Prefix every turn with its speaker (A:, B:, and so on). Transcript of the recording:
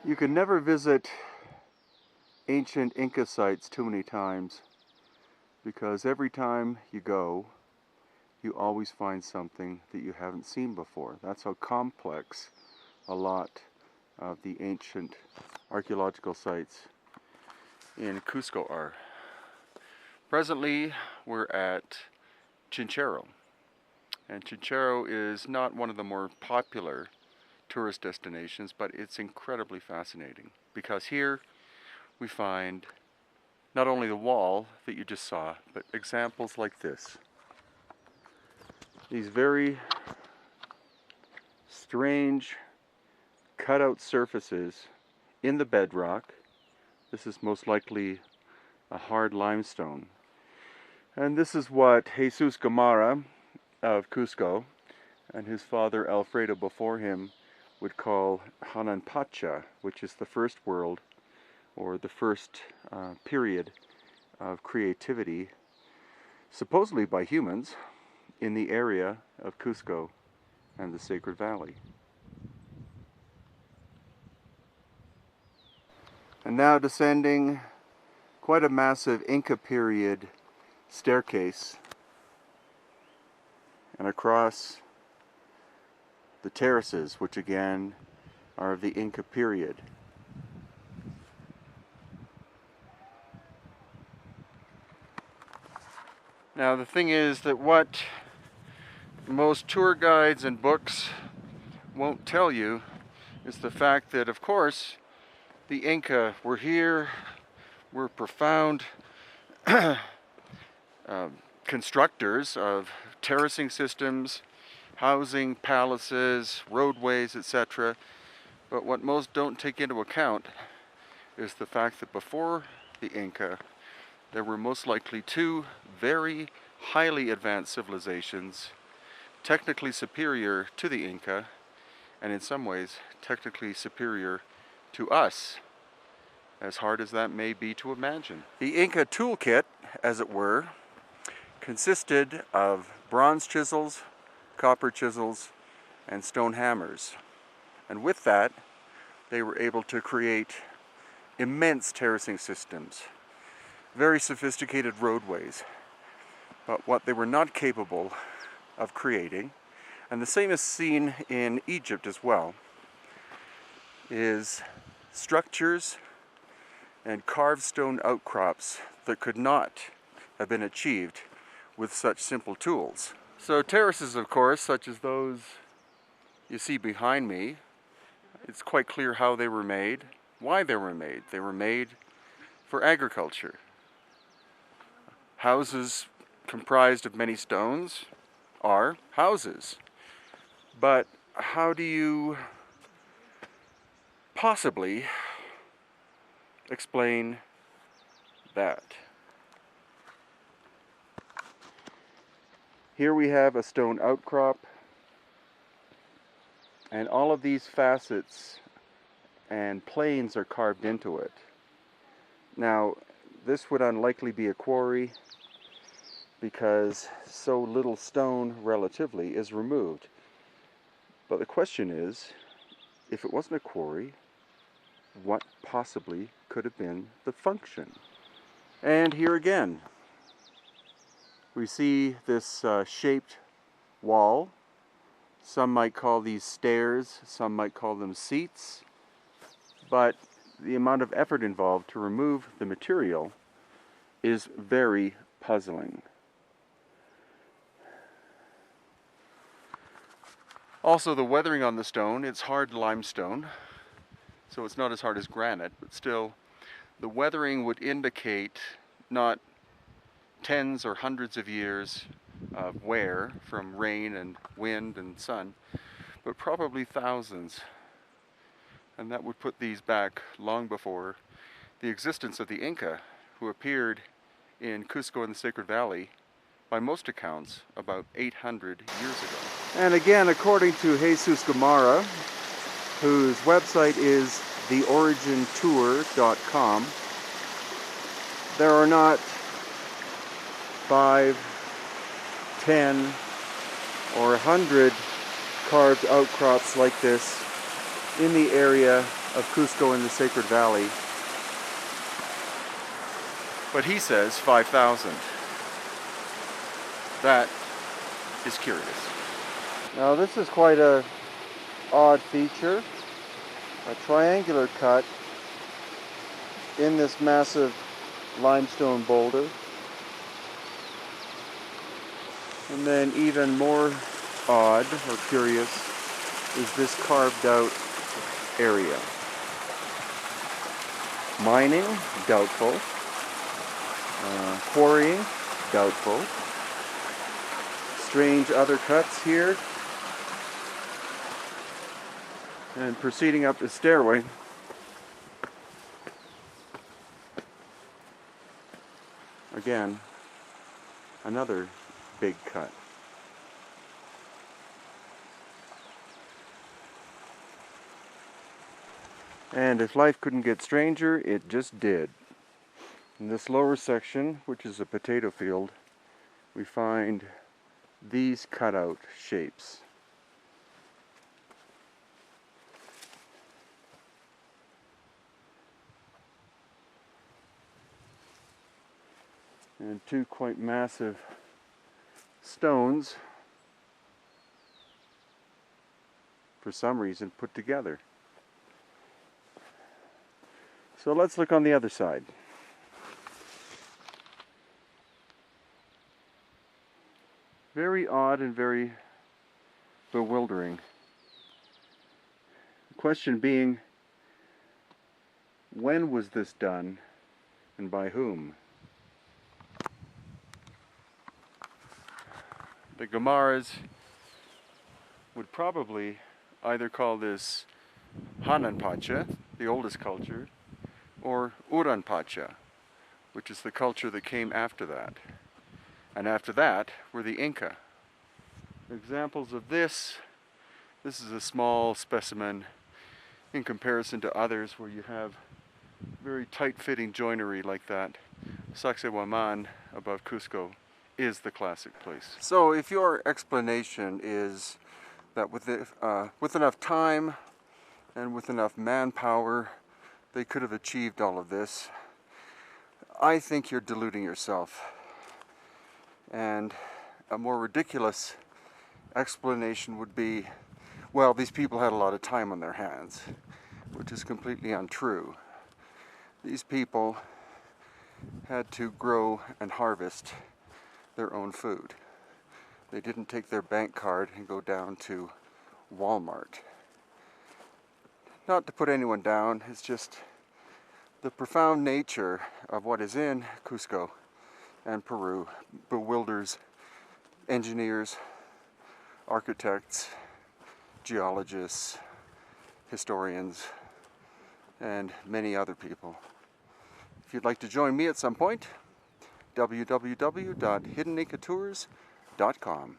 A: You can never visit ancient Inca sites too many times, because every time you go, you always find something that you haven't seen before. That's how complex a lot of the ancient archaeological sites in Cusco are. Presently, we're at Chinchero, and Chinchero is not one of the more popular tourist destinations, but it's incredibly fascinating because here we find not only the wall that you just saw, but examples like this. These very strange cutout surfaces in the bedrock. This is most likely a hard limestone. And this is what Jesus Gamara of Cusco and his father Alfredo before him would call Hananpacha, which is the first world, or the first period of creativity, supposedly by humans, in the area of Cusco and the Sacred Valley. And now descending quite a massive Inca period staircase and across the terraces, which again are of the Inca period. Now the thing is that what most tour guides and books won't tell you is the fact that, of course, the Inca were here, were profound constructors of terracing systems, housing, palaces, roadways, etc. But what most don't take into account is the fact that before the Inca, there were most likely two very highly advanced civilizations, technically superior to the Inca, and in some ways technically superior to us, as hard as that may be to imagine. The Inca toolkit, as it were, consisted of bronze chisels, copper chisels, and stone hammers. And with that, they were able to create immense terracing systems, very sophisticated roadways. But what they were not capable of creating, and the same is seen in Egypt as well, is structures and carved stone outcrops that could not have been achieved with such simple tools. So terraces, of course, such as those you see behind me, it's quite clear how they were made, why they were made. They were made for agriculture. Houses comprised of many stones are houses. But how do you possibly explain that? Here we have a stone outcrop, and all of these facets and planes are carved into it. Now, this would unlikely be a quarry because so little stone relatively is removed. But the question is, if it wasn't a quarry, what possibly could have been the function? And here again, we see this shaped wall. Some might call these stairs, some might call them seats, but the amount of effort involved to remove the material is very puzzling. Also, the weathering on the stone, it's hard limestone, so it's not as hard as granite, but still, the weathering would indicate not tens or hundreds of years of wear from rain and wind and sun, but probably thousands. And that would put these back long before the existence of the Inca, who appeared in Cusco in the Sacred Valley, by most accounts, about 800 years ago. And again, according to Jesus Gamara, whose website is theorigintour.com, there are not 5, 10, or 100 carved outcrops like this in the area of Cusco in the Sacred Valley. But he says 5,000. That is curious. Now this is quite a odd feature. A triangular cut in this massive limestone boulder. And then even more odd or curious is this carved out area. Mining, doubtful. Quarrying, doubtful. Strange other cuts here. And proceeding up the stairway, again, another big cut. And if life couldn't get stranger, it just did. In this lower section, which is a potato field, we find these cutout shapes. And two quite massive stones, for some reason, put together. So let's look on the other side. Very odd and very bewildering. The question being, when was this done and by whom? The Guimaras would probably either call this Hananpacha, the oldest culture, or Uranpacha, which is the culture that came after that. And after that were the Inca. Examples of this is a small specimen in comparison to others where you have very tight-fitting joinery like that. Sacsayhuaman above Cusco is the classic place. So if your explanation is that with enough time and with enough manpower they could have achieved all of this, I think you're deluding yourself. And a more ridiculous explanation would be, well, these people had a lot of time on their hands, which is completely untrue. These people had to grow and harvest their own food. They didn't take their bank card and go down to Walmart. Not to put anyone down, it's just the profound nature of what is in Cusco and Peru bewilders engineers, architects, geologists, historians, and many other people. If you'd like to join me at some point, www.hiddenincatours.com.